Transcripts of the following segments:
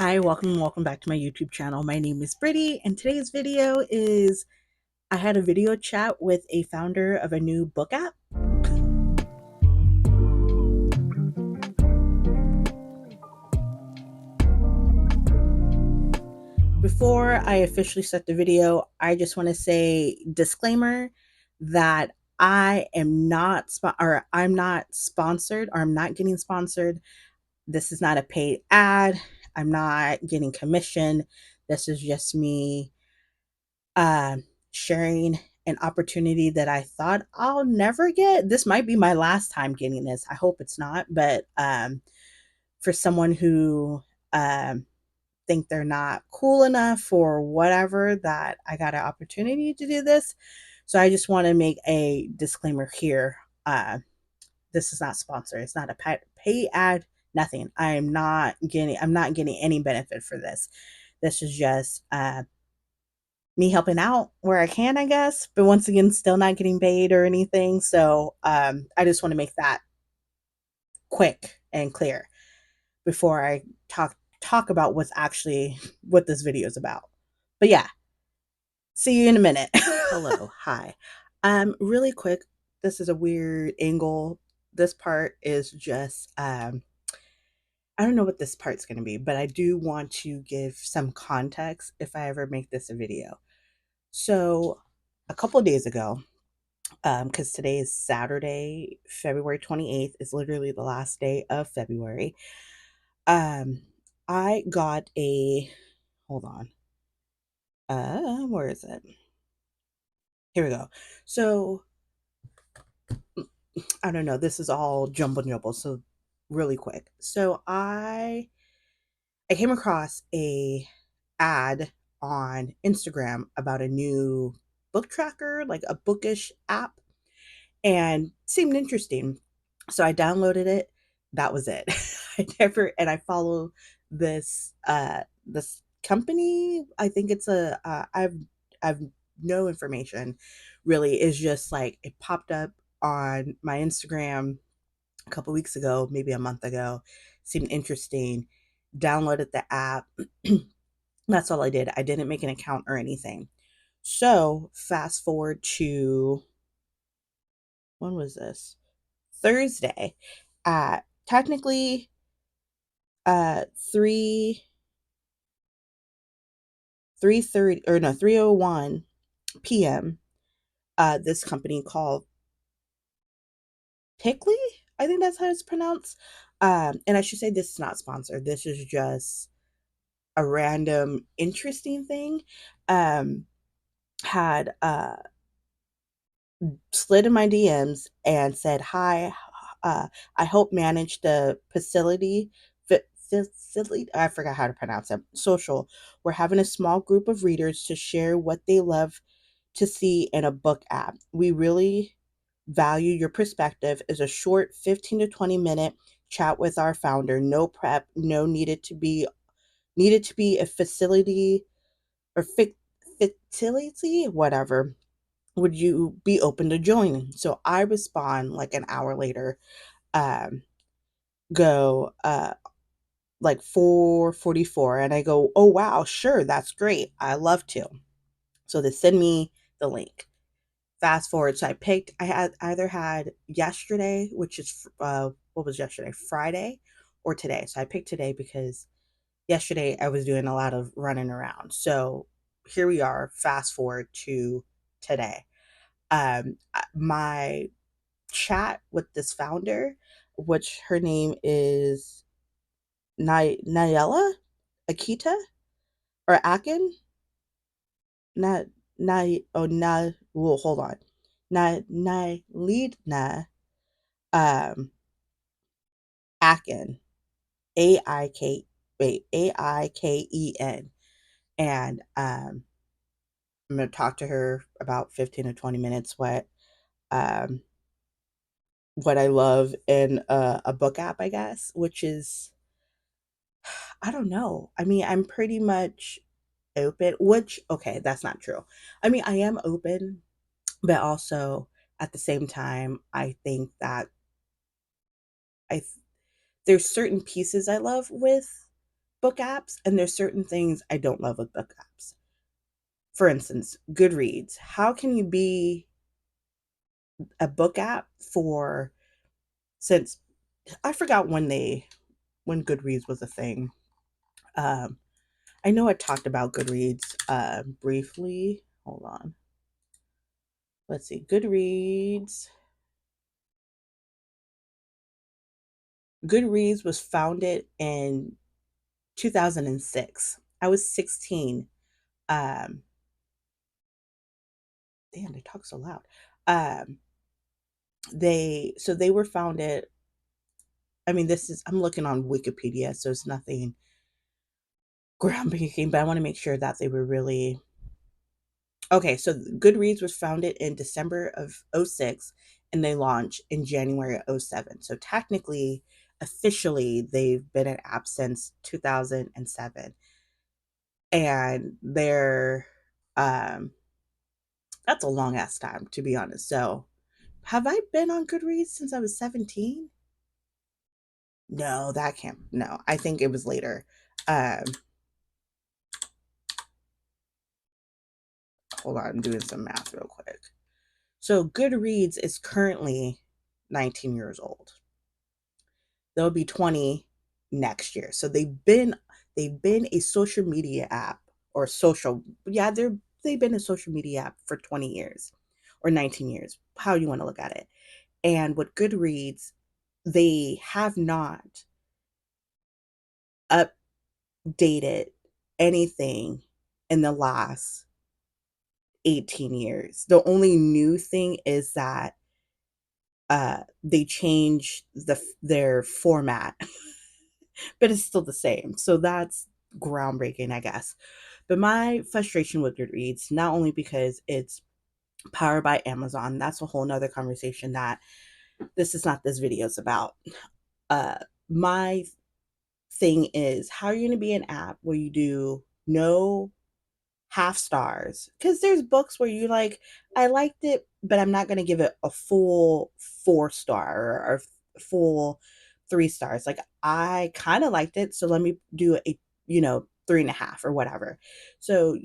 Hi, welcome back to my YouTube channel. My name is Brittany, and today's video is I had a video chat with a founder of a new book app. Before I officially start the video, I just want to say disclaimer that I'm not sponsored, or I'm not getting sponsored. This is not a paid ad. I'm not getting commission. This is just me uh, sharing an opportunity that I thought I'll never get. This might be my last time getting this. I hope it's not, but for someone who um, think they're not cool enough or whatever, that I got an opportunity to do this. So I just want to make a disclaimer here. This is not sponsored. It's not a pay ad. Nothing. I'm not getting any benefit for this. This is just me helping out where I can, I guess. But once again, still not getting paid or anything. So I just want to make that quick and clear before I talk about what this video is about. But yeah, see you in a minute. Hello, hi. Really quick, this is a weird angle. This part is just I don't know what this part's going to be, but I do want to give some context if I ever make this a video. So, a couple of days ago, because today is Saturday, February 28th, is literally the last day of February. Um, I got a, hold on, where is it? Here we go. So, I don't know, this is all jumble, so really quick. So, I came across a ad on Instagram about a new book tracker, like a bookish app, and seemed interesting. So I downloaded it. That was it. I follow this company. I think it's I've no information really. Is just like it popped up on my Instagram a couple weeks ago, maybe a month ago. Seemed interesting. Downloaded the app. That's all I did. I didn't make an account or anything. So fast forward to, when was this? Thursday at technically 3 3:30, or no, 3:01 p.m. This company called Phictly, I think that's how it's pronounced. And I should say this is not sponsored. This is just a random interesting thing. Um, had slid in my DMs and said, "Hi, I help manage the facility. I forgot how to pronounce it. Social. We're having a small group of readers to share what they love to see in a book app. We really value your perspective. Is a short 15 to 20-minute chat with our founder. No prep. No needed to be a facility or facility, whatever. Would you be open to joining?" So I respond like an hour later, um, go like 4:44, and I go, "Oh wow, sure, that's great. I love to." So they send me the link. Fast forward, so I had either had yesterday, which is what was yesterday? Friday, or today. So I picked today because yesterday I was doing a lot of running around. So here we are, fast forward to today. My chat with this founder, which her name is Nayela Akita or Akin. Na Na oh Na well, hold on. Nailidna um Akin. A-I-K wait, Aken. And I'm gonna talk to her about 15 to 20 minutes um what I love in a book app, I guess, which is, I don't know. I mean, I'm pretty much open, which, okay, that's not true. I mean, I am open, but also at the same time, I think that I th- there's certain pieces I love with book apps, and there's certain things I don't love with book apps. For instance, Goodreads. How can you be a book app for, since I forgot when Goodreads was a thing. Um, I know I talked about Goodreads briefly. Hold on. Let's see. Goodreads was founded in 2006. I was 16. Um, Damn, they talk so loud. Um, they were founded. I mean, I'm looking on Wikipedia, so it's nothing groundbreaking, but I want to make sure that they were really okay. So Goodreads was founded in December of '06, and they launched in January of '07. So technically, officially, they've been an app since 2007, and they're um that's a long ass time, to be honest. So have I been on Goodreads since I was 17? No, that can't. No, I think it was later. Um, Hold on, I'm doing some math real quick. So Goodreads is currently 19 years old. They'll be 20 next year. So they've been a social media app, or social. Yeah, they've been a social media app for 20 years or 19 years, how you want to look at it. And with Goodreads, they have not updated anything in the last 18 years. The only new thing is that they changed their format, but it's still the same. So that's groundbreaking, I guess. But my frustration with Goodreads, not only because it's powered by Amazon, that's a whole nother conversation that this is not this video's about. Uh, my thing is, how are you going to be an app where you do no half stars? Because there's books where you like, I liked it, but I'm not going to give it a full 4 star or full 3 stars. Like, I kind of liked it, so let me do a 3.5 or whatever. So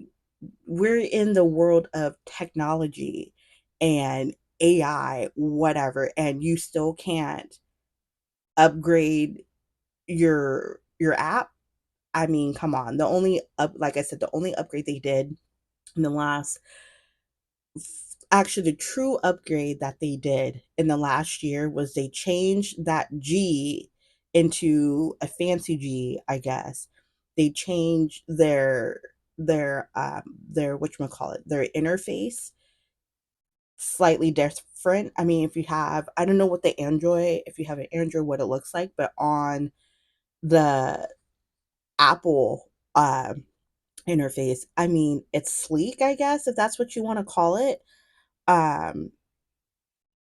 we're in the world of technology and AI, whatever, and you still can't upgrade your app. I mean, come on. Like I said, the only upgrade they did in the last actually, the true upgrade that they did in the last year was they changed that G into a fancy G, I guess. They changed their whatchamacallit, their interface slightly different. I mean, I don't know what the Android, if you have an Android, what it looks like, but on the Apple interface, I mean, it's sleek, I guess, if that's what you want to call it. Um,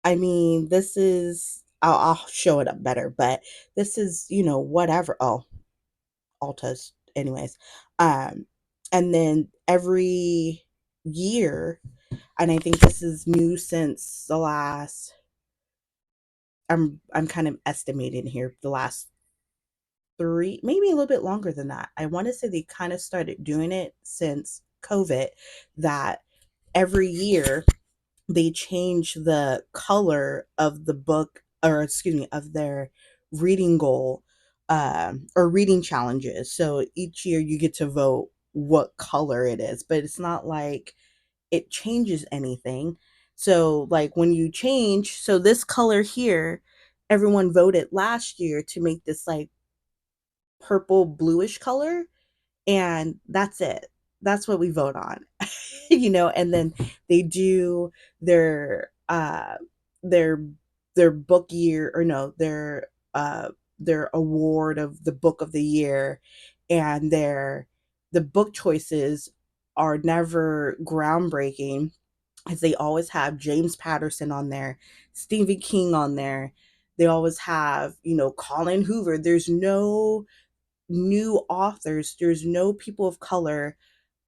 I mean, this is, I'll show it up better, but this is, whatever. Oh, Altas, anyways. Um, and then every year, and I think this is new since the last, I'm kind of estimating here, the last 3, maybe a little bit longer than that. I want to say they kind of started doing it since COVID, that every year they change the color of the book, or excuse me, of their reading goal, or reading challenges. So each year you get to vote what color it is, but it's not like it changes anything. So like when you change, so this color here, everyone voted last year to make this like purple bluish color, and that's it. That's what we vote on. And then they do their their their book year, or no, their award of the book of the year, and the book choices are never groundbreaking, as they always have James Patterson on there, Stephen King on there. They always have, Colin Hoover. There's no new authors, there's no people of color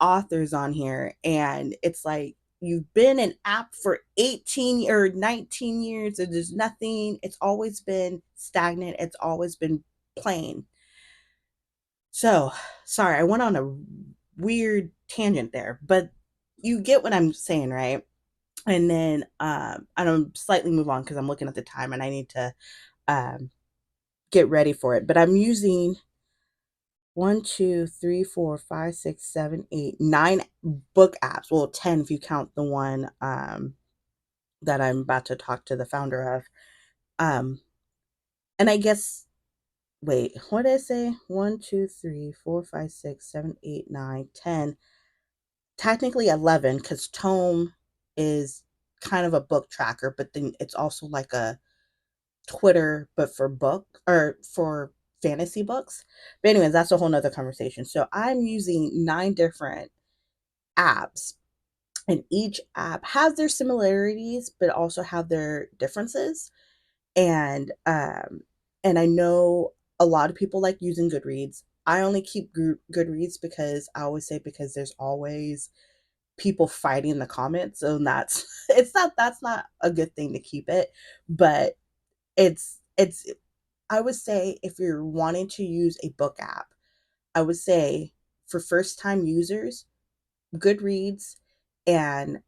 authors on here, and it's like, you've been an app for 18 or 19 years and there's nothing. It's always been stagnant, it's always been plain. So, sorry, I went on a weird tangent there, but you get what I'm saying, right? And then I don't slightly move on because I'm looking at the time and I need to um, get ready for it. But I'm using one, two, three, four, five, six, seven, eight, nine book apps. Well, 10 if you count the one that I'm about to talk to the founder of. Um, and I guess, wait, what did I say? One, two, three, four, five, six, seven, eight, nine, 10. Technically 11 because Tome is kind of a book tracker, but then it's also like a Twitter, but for book or for fantasy books. But anyways, that's a whole nother conversation. So I'm using 9 different apps, and each app has their similarities, but also have their differences. And and I know a lot of people like using Goodreads. I only keep Goodreads because I always say because there's always people fighting in the comments, so that's that's not a good thing to keep it, but it's I would say if you're wanting to use a book app, I would say for first time users, Goodreads and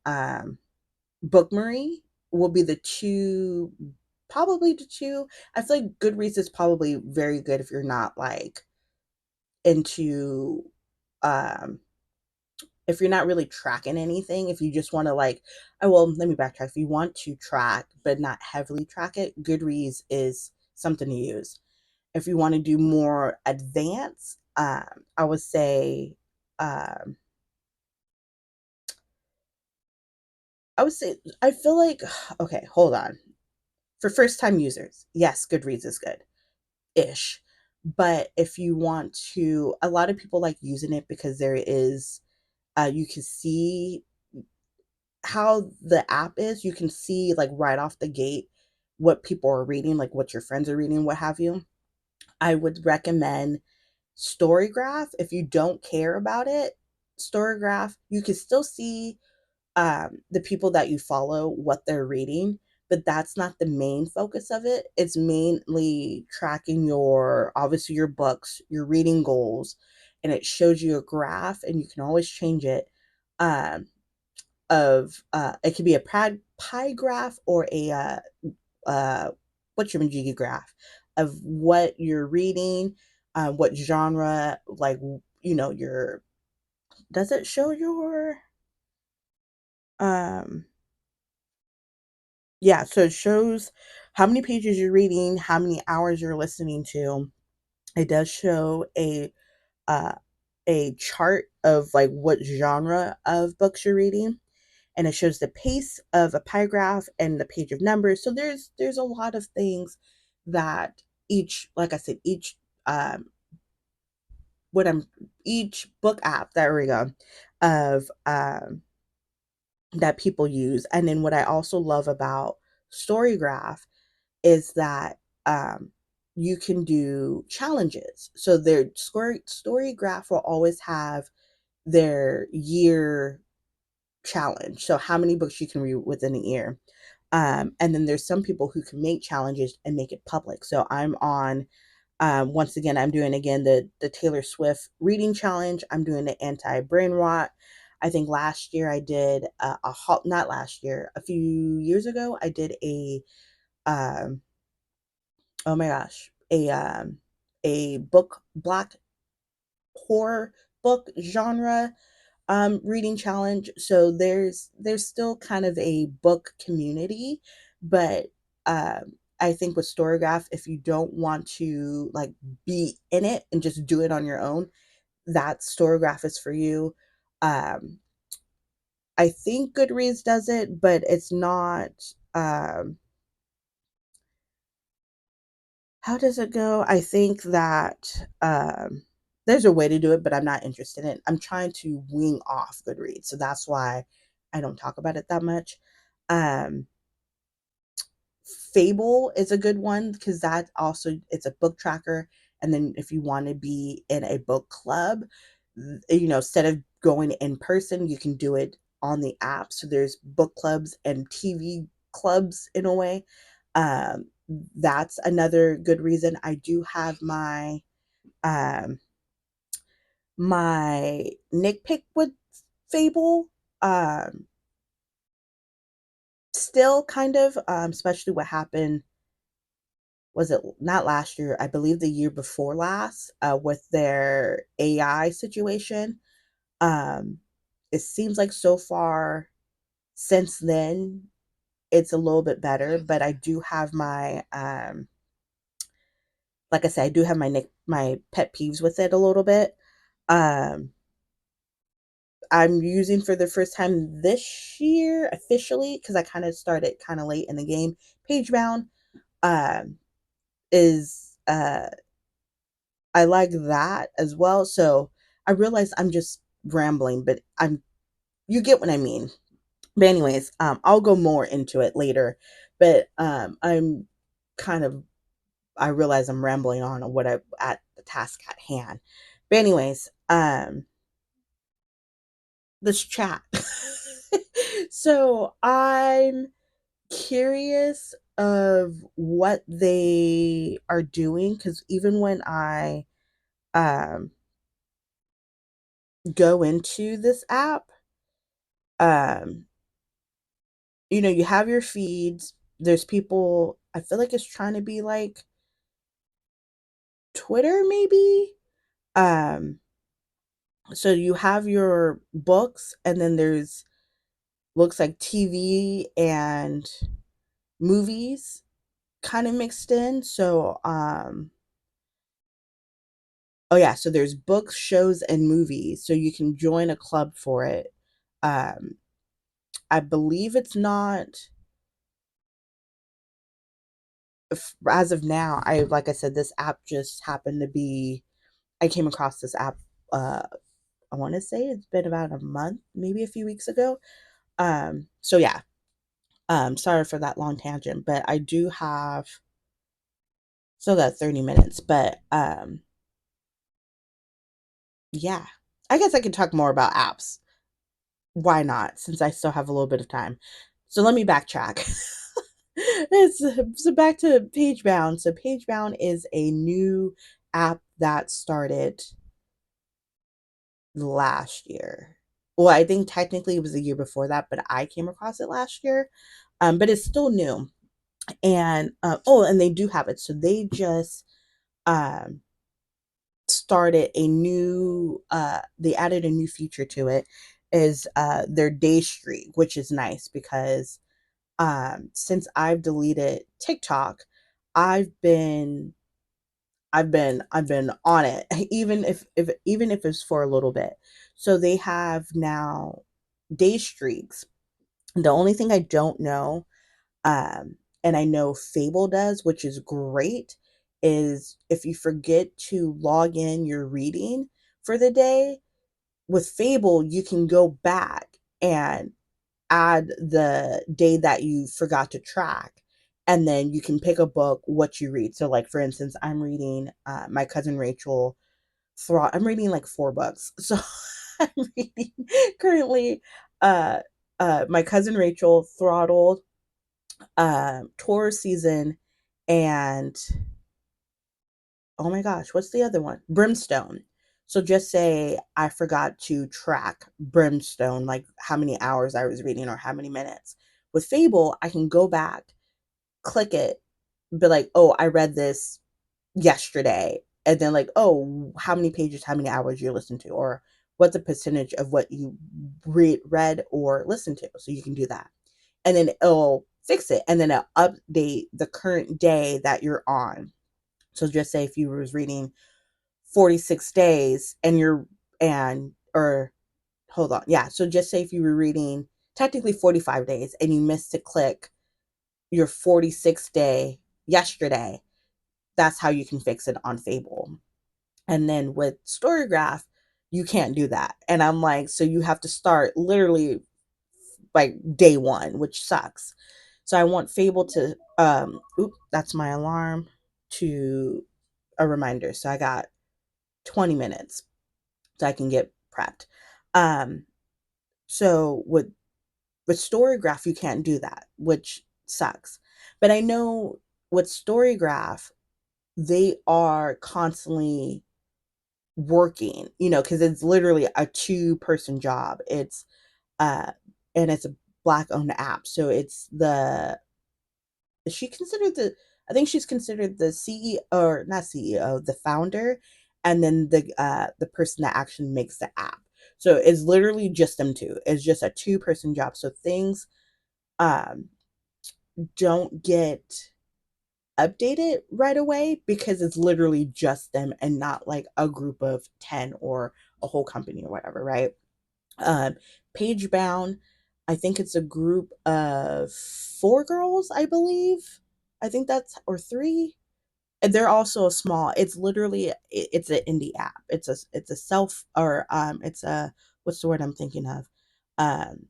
Bookmory will be the two, probably the two. I feel like Goodreads is probably very good if you're not like into um if you're not really tracking anything, if you just want to like, oh well, let me backtrack. If you want to track but not heavily track it, Goodreads is something to use. If you want to do more advanced, I would say, um, I feel like, okay, hold on. For first time users, yes, Goodreads is good ish. But if you want to, a lot of people like using it because there is, you can see how the app is. You can see like right off the gate what people are reading, like what your friends are reading, what have you. I would recommend StoryGraph if you don't care about it. StoryGraph, you can still see the people that you follow, what they're reading, but that's not the main focus of it. It's mainly tracking your, obviously, your books, your reading goals, and it shows you a graph, and you can always change it. Um, of it could be a pie graph or a uh, what's your Majigi graph of what you're reading, what genre, like your, does it show your um yeah, so it shows how many pages you're reading, how many hours you're listening to. It does show uh a chart of like what genre of books you're reading, and it shows the pace of a paragraph and the page of numbers. So there's a lot of things that each, like I said, each um what I'm each book app, there we go, of that people use. And then what I also love about StoryGraph is that um, you can do challenges. So their StoryGraph will always have their year challenge. So how many books you can read within a year. And then there's some people who can make challenges and make it public. So I'm on, once again, I'm doing again the Taylor Swift reading challenge. I'm doing the anti brain rot. I think last year I did not last year, a few years ago, I did um, oh my gosh, a book black horror book genre reading challenge. So there's still kind of a book community, but I think with Storygraph, if you don't want to like be in it and just do it on your own, that Storygraph is for you. um I think Goodreads does it, but it's not. How does it go? I think that there's a way to do it, but I'm not interested in it. I'm trying to wing off Goodreads, so that's why I don't talk about it that much. Um, Fable is a good one because that also, it's a book tracker, and then if you want to be in a book club, instead of going in person, you can do it on the app. So there's book clubs and TV clubs in a way. Um, that's another good reason. I do have my um my nitpick with Fable, um, still kind of, especially what happened, was it not last year? I believe the year before last, with their AI situation. Um, it seems like so far since then, it's a little bit better, but I do have my, like I said, I do have my pet peeves with it a little bit. Um, I'm using for the first time this year officially because I kind of started kind of late in the game. Pagebound, um, is I like that as well. So I realize I'm just rambling, but you get what I mean. But anyways, I'll go more into it later. But I'm kind of I realize I'm rambling on what I at the task at hand. But anyways, this chat. So I'm curious of what they are doing because even when I um go into this app, um you have your feeds. There's people, I feel like it's trying to be like Twitter maybe. um so you have your books, and then there's looks like TV and movies kind of mixed in. So oh yeah, so there's books, shows, and movies. So you can join a club for it. um I believe it's not, as of now. I Like I said, this app just happened to be, I came across this app, uh I want to say it's been about a month, maybe a few weeks ago. So yeah. Sorry for that long tangent, but I do have still got 30 minutes. But yeah. I guess I could talk more about apps. Why not? Since I still have a little bit of time. So let me backtrack. So back to Pagebound. So Pagebound is a new app that started last year. Well, I think technically it was the year before that, but I came across it last year. But it's still new. And oh, and they do have it. So they just um started a new they added a new feature to it, is their day streak, which is nice because since I've deleted TikTok, I've been I've been on it, even if it's for a little bit. So they have now day streaks. The only thing I don't know, and I know Fable does, which is great, is if you forget to log in your reading for the day, with Fable, you can go back and add the day that you forgot to track. And then you can pick a book, what you read. So, like, for instance, I'm reading my cousin Rachel. I'm reading like four books. So, I'm reading currently uh, my cousin Rachel, Throttled, Taurus Season, and oh my gosh, what's the other one? Brimstone. So just say I forgot to track Brimstone, like how many hours I was reading or how many minutes. With Fable, I can go back, click it, be like, oh, I read this yesterday. And then, like, oh, how many pages, how many hours you listened to, or what's the percentage of what you read or listened to. So you can do that. And then it'll fix it. And then it'll update the current day that you're on. So just say if you was reading 46 days and or hold on. Yeah. So just say if you were reading technically 45 days and you missed to click your 46th day yesterday, that's how you can fix it on Fable. And then with StoryGraph, you can't do that. And I'm like, so you have to start literally like day one, which sucks. So I want Fable to that's my alarm, to a reminder. So I got 20 minutes so I can get prepped. Um, so with StoryGraph, you can't do that, which sucks. But I know with StoryGraph, they are constantly working, because it's literally a two-person job. Uh and it's a black owned app. So it's the is she considered the I think she's considered the CEO, or not CEO, the founder, and then the person that actually makes the app. So it's literally just them two. It's just a two-person job. So things um don't get updated right away because it's literally just them and not like a group of 10 or a whole company or whatever, right? Um, Pagebound, I think it's a group of four girls, I believe. I think that's, or three. And they're also a small. It's literally it's an indie app. It's a self, or it's a, what's the word I'm thinking of? Um,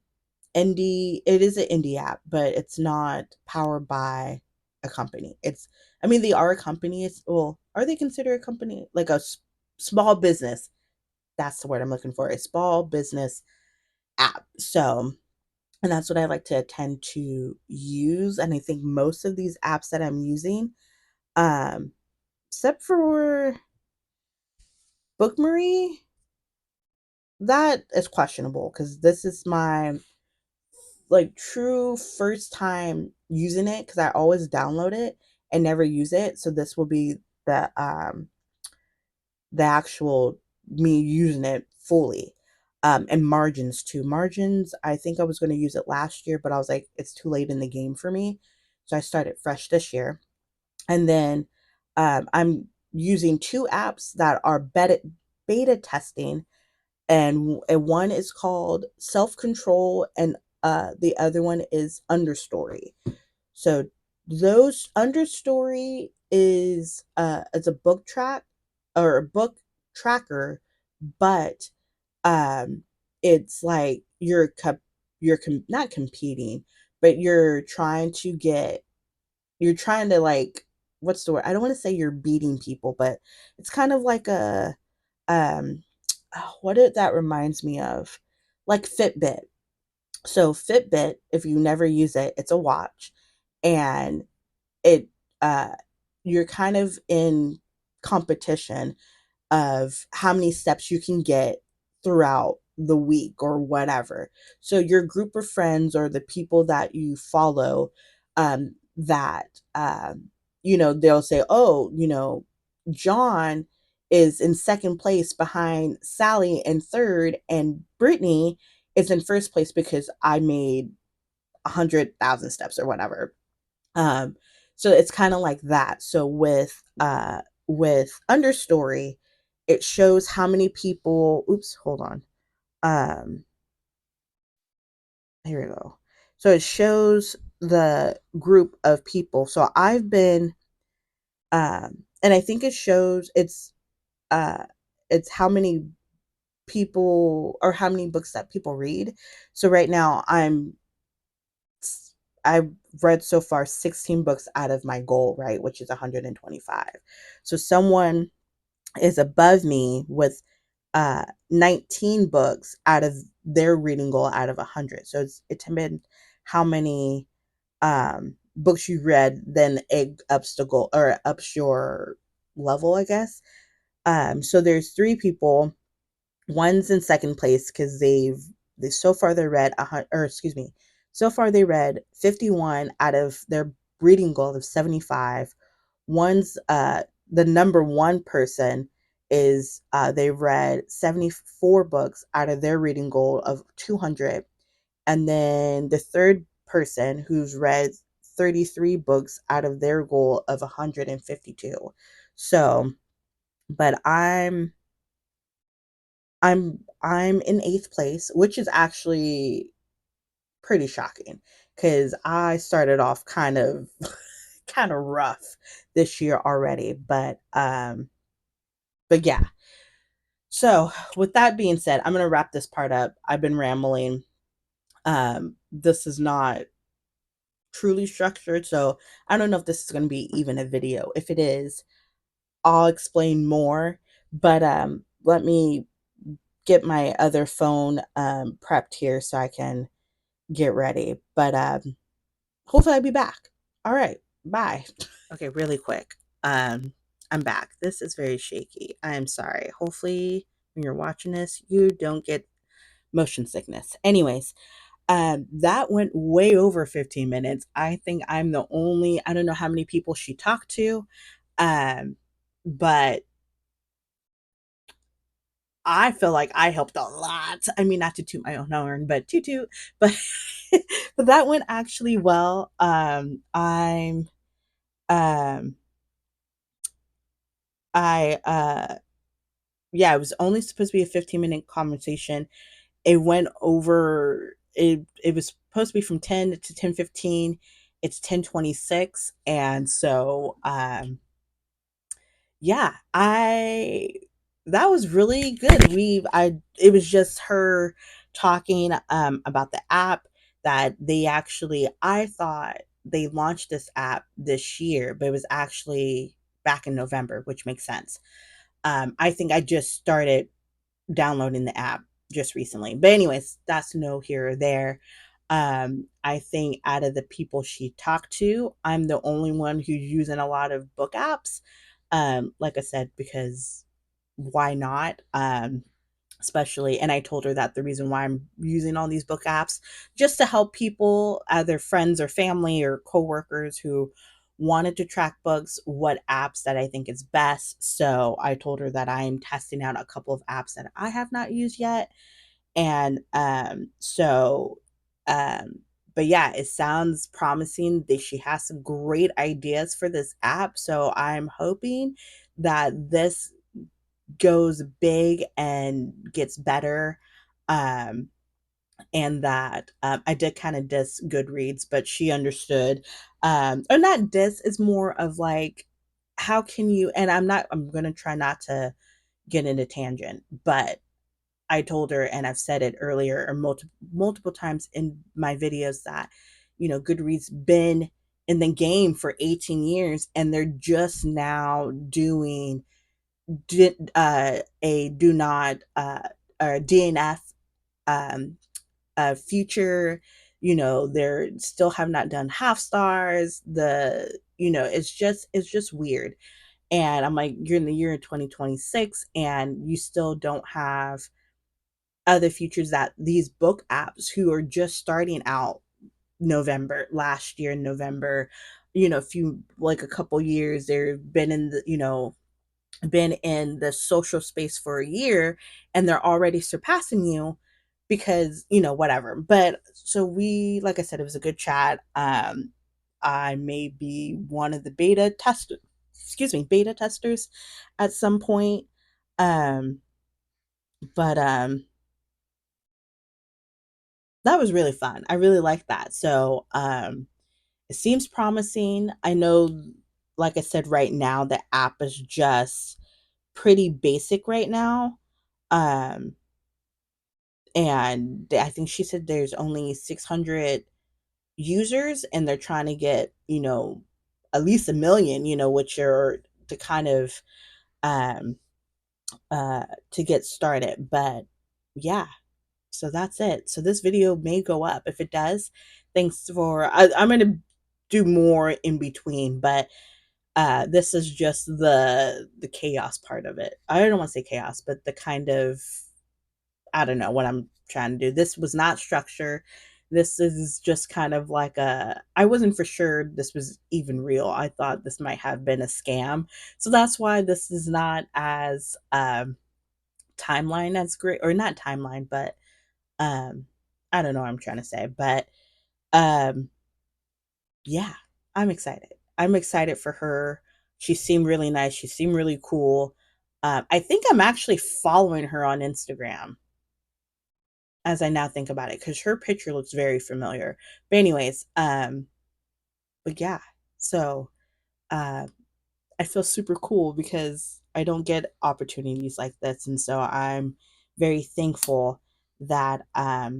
Indie. It is an indie app, but it's not powered by a company. I mean, they are a company. Well, are they considered a company? Like a small business. That's the word I'm looking for. A small business app. So, and that's what I like to tend to use. And I think most of these apps that I'm using, um, except for Bookmory, that is questionable because this is my like true first time using it because I always download it and never use it. So this will be the actual me using it fully. And margins too. Margins, I think I was going to use it last year, but I was like, it's too late in the game for me. So I started fresh this year. And then I'm using two apps that are beta testing, and one is called Self Control, and the other one is Understory. So those, Understory is it's a book track, or a book tracker, but um it's like not competing, but you're trying to like, what's the word? I don't want to say you're beating people, but it's kind of like a um what it that reminds me of, like Fitbit. So Fitbit, if you never use it, it's a watch, and it uh you're kind of in competition of how many steps you can get throughout the week or whatever. So your group of friends or the people that you follow, that they'll say, "Oh, John is in second place behind Sally in third, and Brittany is in first place because I made 100,000 steps or whatever." Um, so it's kind of like that. So with Understory, it shows how many people. Oops, hold on. Um, Here we go. So it shows the group of people. So I've been, and I think it shows uh, it's how many people, or how many books that people read. So right now I've read so far 16 books out of my goal, right, which is 125. So someone is above me with 19 books out of their reading goal out of 100. So it depends how many books you read, then it ups the goal, or ups your level, I guess. So there's three people. One's in second place because they so far they read a hundred, or excuse me, so far they read 51 out of their reading goal of 75. One's the number one person is they've read 74 books out of their reading goal of 200. And then the third person who's read 33 books out of their goal of 152. So, but I'm in eighth place, which is actually pretty shocking because I started off kind of kind of rough this year already. But yeah. So with that being said, I'm gonna wrap this part up. I've been rambling. This is not truly structured, so I don't know if this is gonna be even a video. If it is, I'll explain more. But let me get my other phone prepped here so I can get ready. But hopefully I'll be back. All right, bye. Okay, really quick. I'm back. This is very shaky. I am sorry. Hopefully, when you're watching this, you don't get motion sickness. Anyways, that went way over 15 minutes. I think I'm the only, I don't know how many people she talked to, um, but I feel like I helped a lot. I mean, not to toot my own horn, but toot toot. But but that went actually well. Um I yeah, it was only supposed to be a 15-minute conversation. It went over it was supposed to be from 10 to 10:15. It's 10:26, and so yeah, I that was really good. We I It was just her talking about the app that they actually, I thought they launched this app this year, but it was actually back in November, which makes sense. I think I just started downloading the app just recently. But anyways, that's no here or there. I think out of the people she talked to, I'm the only one who's using a lot of book apps. Like I said, because why not? Especially, and I told her that the reason why I'm using all these book apps just to help people, either friends or family or coworkers who wanted to track books, what apps that I think is best. So I told her that I'm testing out a couple of apps that I have not used yet. And um but yeah, it sounds promising that she has some great ideas for this app. So I'm hoping that this goes big and gets better. Um, and that I did kind of diss Goodreads, but she understood. Or not diss, is more of like, how can you? And I'm going to try not to get into tangent, but I told her, and I've said it earlier or multiple times in my videos, that, Goodreads been in the game for 18 years and they're just now doing a do not or DNF feature. They're still have not done half stars. It's just weird. And I'm like, you're in the year of 2026 and you still don't have other features that these book apps who are just starting out November last year in November, a few, like a couple years, they've been in the social space for a year and they're already surpassing you because, whatever. But so we, like I said, it was a good chat. I may be one of the beta testers at some point. Um but that was really fun. I really like that. So it seems promising. I know, like I said, right now the app is just pretty basic right now. Um and I think she said there's only 600 users and they're trying to get, at least a million, which are to kind of um to get started. But yeah, so that's it. So this video may go up. If it does, thanks for I'm gonna do more in between, but this is just the chaos part of it. I don't want to say chaos, but the kind of, I don't know what I'm trying to do. This was not structure. This is just kind of like I wasn't for sure this was even real. I thought this might have been a scam. So that's why this is not as timeline as great, or not timeline, but um I don't know what I'm trying to say. But um yeah, I'm excited. I'm excited for her. She seemed really nice. She seemed really cool. I think I'm actually following her on Instagram as I now think about it, because her picture looks very familiar. But anyways, but yeah, so uh, I feel super cool because I don't get opportunities like this, and so I'm very thankful that that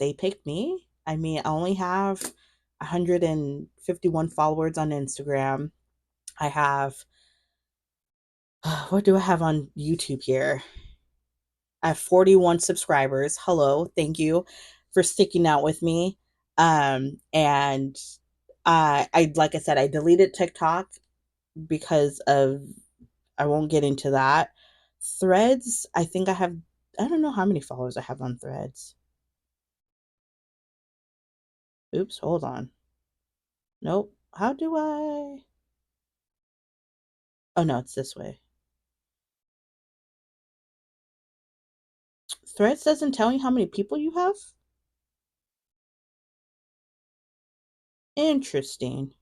they picked me. I mean, I only have 151 followers on Instagram. I have what do I have on YouTube here? I have 41 subscribers. Hello, thank you for sticking out with me. And I like I said, I deleted TikTok because of, I won't get into that. Threads, I think I have, I don't know how many followers I have on Threads. Oops, hold on. Nope. How do I? Oh no, it's this way. Threads doesn't tell you how many people you have? Interesting.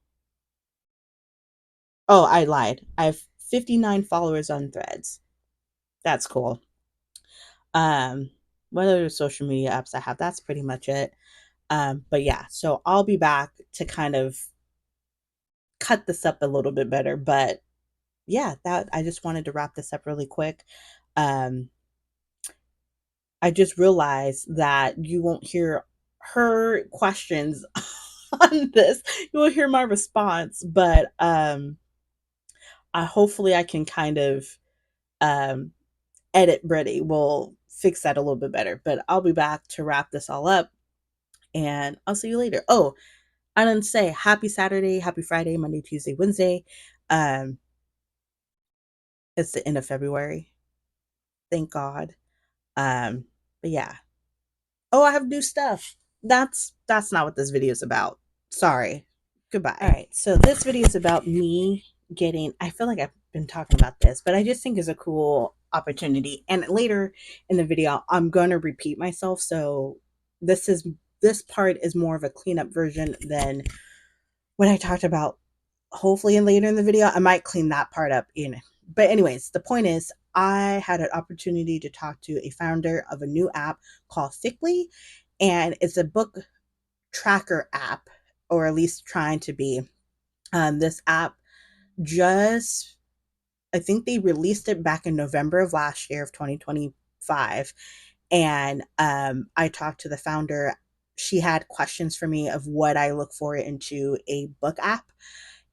Oh, I lied. I have 59 followers on Threads. That's cool. Um, what other social media apps I have? That's pretty much it. But yeah, so I'll be back to kind of cut this up a little bit better. But yeah, that I just wanted to wrap this up really quick. Um, I just realized that you won't hear her questions on this. You will hear my response, but hopefully I can kind of um, edit Brittany. We'll fix that a little bit better. But I'll be back to wrap this all up, and I'll see you later. Oh, I didn't say happy Saturday, happy Friday, Monday, Tuesday, Wednesday. Um, it's the end of February. Thank God. Um, but yeah. Oh, I have new stuff. That's not what this video is about. Sorry. Goodbye. All right. So this video is about me getting, I feel like I've been talking about this, but I just think it's a cool opportunity. And later in the video, I'm going to repeat myself. So this is this part is more of a cleanup version than what I talked about. Hopefully, and later in the video, I might clean that part up in. But anyways, the point is, I had an opportunity to talk to a founder of a new app called Phictly, and it's a book tracker app, or at least trying to be. This app just, I think they released it back in November of last year of 2025, and I talked to the founder. She had questions for me of what I look for into a book app,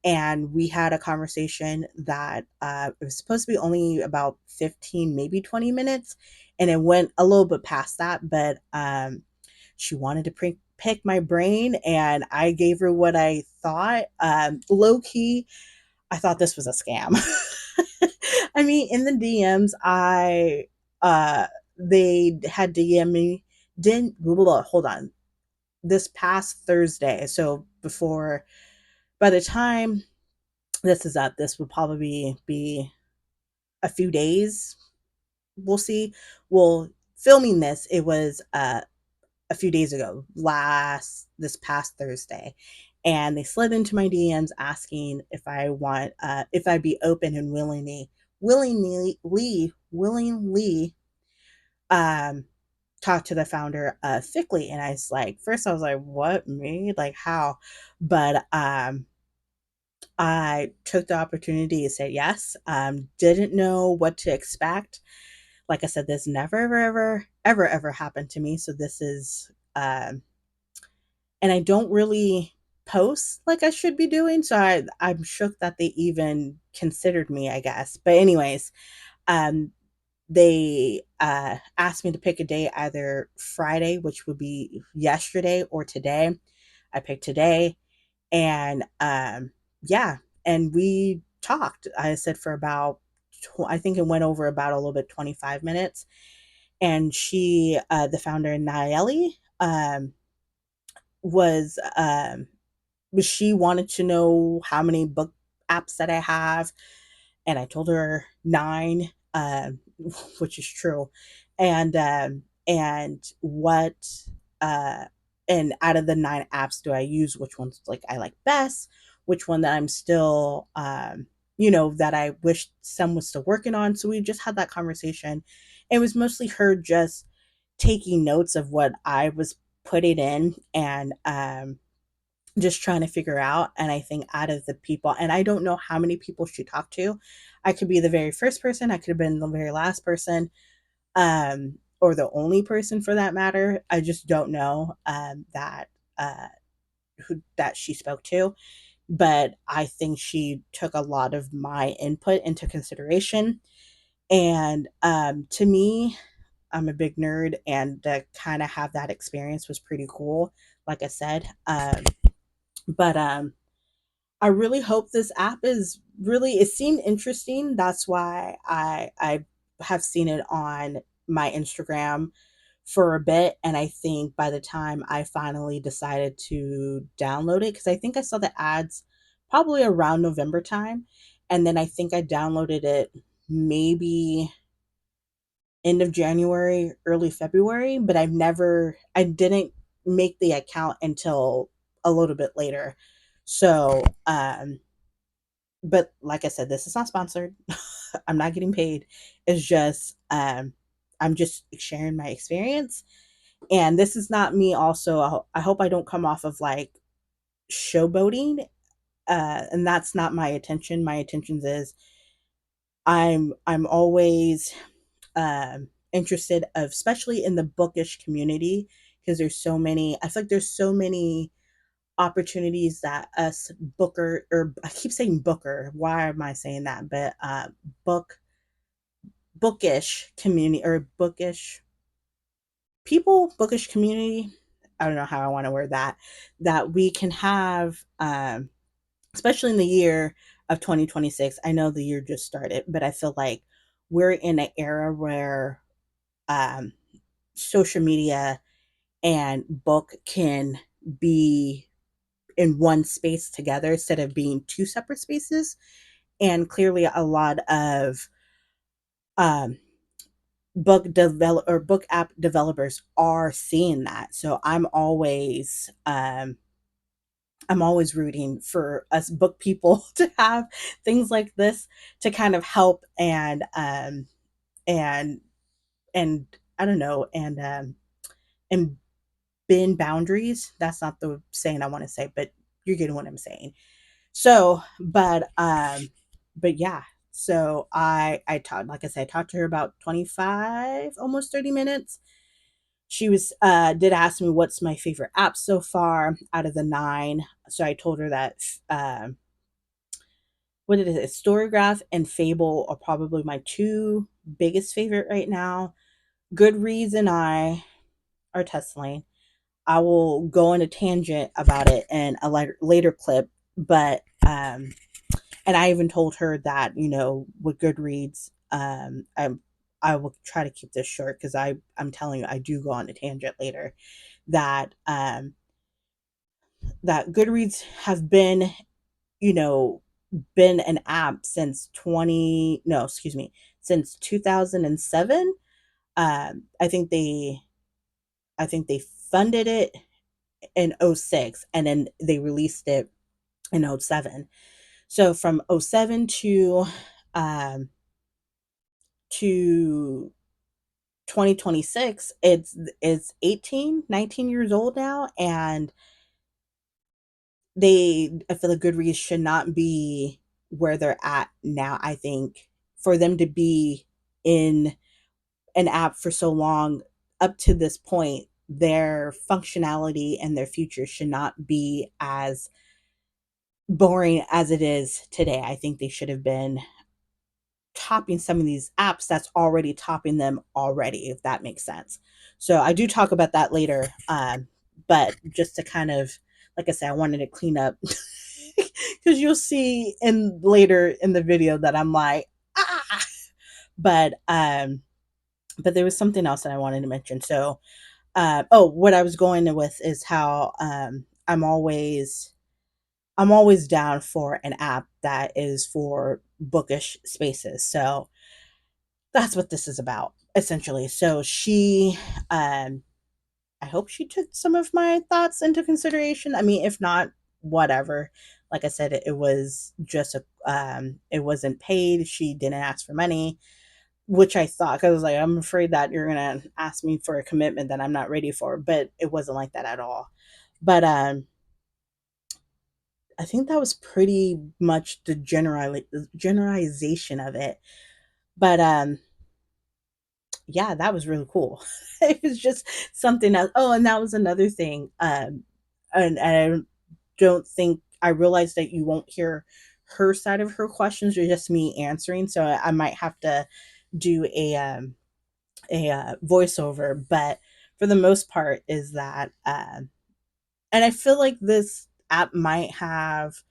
and we had a conversation that it was supposed to be only about 15, maybe 20 minutes, and it went a little bit past that. But she wanted to pick my brain, and I gave her what I thought. Low key, I thought this was a scam. I mean, in the DMs, they had DM me. Didn't hold on, this past Thursday. So before, by the time this is up, this will probably be a few days. We'll see. Well, filming this, it was a few days ago, this past Thursday, and they slid into my DMs asking if I'd be open and willingly um talk to the founder of Phictly. And I was like, first I was like, what, me? Like how? But I took the opportunity to say yes. Didn't know what to expect. Like I said, this never, ever happened to me. So this is, and I don't really post like I should be doing. So I'm shook that they even considered me, I guess. But, anyways, um, they asked me to pick a day, either Friday, which would be yesterday, or today. I picked today, and yeah, and we talked. I said for about, I think it went over about a little bit 25 minutes, and the founder Nayeli, was she wanted to know how many book apps that I have, and I told her 9, which is true, and what uh, and out of the 9 apps do I use, which ones like I like best, which one that I'm still that I wish some was still working on. So we just had that conversation. It was mostly her just taking notes of what I was putting in, and just trying to figure out. And I think out of the people, and I don't know how many people she talked to, I could be the very first person, I could have been the very last person, or the only person for that matter. I just don't know that who that she spoke to, but I think she took a lot of my input into consideration. And to me, I'm a big nerd, and to kind of have that experience was pretty cool, like I said. But I really hope this app is really, it seemed interesting. That's why I have seen it on my Instagram for a bit, and I think by the time I finally decided to download it, cuz I think I saw the ads probably around November time, and then I think I downloaded it maybe end of January, early February, but I didn't make the account until a little bit later. So, but like I said, this is not sponsored. I'm not getting paid. It's just I'm just sharing my experience. And this is not me also. I hope I don't come off of like showboating. And that's not my intention. My intentions is I'm always interested of, especially in the bookish community, because there's so many, I feel like there's so many opportunities that us booker, or I keep saying booker, why am I saying that, but book bookish community, or bookish people, bookish community, I don't know how I want to word that, that we can have, especially in the year of 2026. I know the year just started, but I feel like we're in an era where um, social media and book can be in one space together instead of being two separate spaces. And clearly, a lot of um, book app developers are seeing that. So I'm always rooting for us book people to have things like this to kind of help and and I don't know, and bend boundaries. That's not the saying I want to say, but you're getting what I'm saying. So, but yeah. So I talked, like I said, I talked to her about 25, almost 30 minutes. She was did ask me what's my favorite app so far out of the 9. So I told her that what it is, StoryGraph and Fable are probably my two biggest favorite right now. Goodreads and I are tussling. I will go on a tangent about it in a later clip, but and I even told her that, with Goodreads, I will try to keep this short because I'm telling you, I do go on a tangent later. That that Goodreads have been, you know been an app since 20 no excuse me since 2007. I think they funded it in '06, and then they released it in '07. So from '07 um to 2026, it's 18, 19 years old now, and I feel like Goodreads should not be where they're at now. I think for them to be in an app for so long, up to this point, their functionality and their future should not be as boring as it is today. I think they should have been topping some of these apps that's already topping them already, if that makes sense. So I do talk about that later. But just to kind of, like I said, I wanted to clean up because you'll see in later in the video that I'm like, ah, but but there was something else that I wanted to mention. So, what I was going with is how I'm always down for an app that is for bookish spaces. So that's what this is about, essentially. So I hope she took some of my thoughts into consideration. I mean, if not, whatever. Like I said, it was just it wasn't paid. She didn't ask for money, which I thought, because I was like, I'm afraid that you're gonna ask me for a commitment that I'm not ready for. But it wasn't like that at all. But I think that was pretty much the generalization of it. But yeah, that was really cool. It was just something else. Oh, and that was another thing. And I don't think I realized that you won't hear her side of her questions, or just me answering. So I might have to do a voiceover, but for the most part, and I feel like this app might have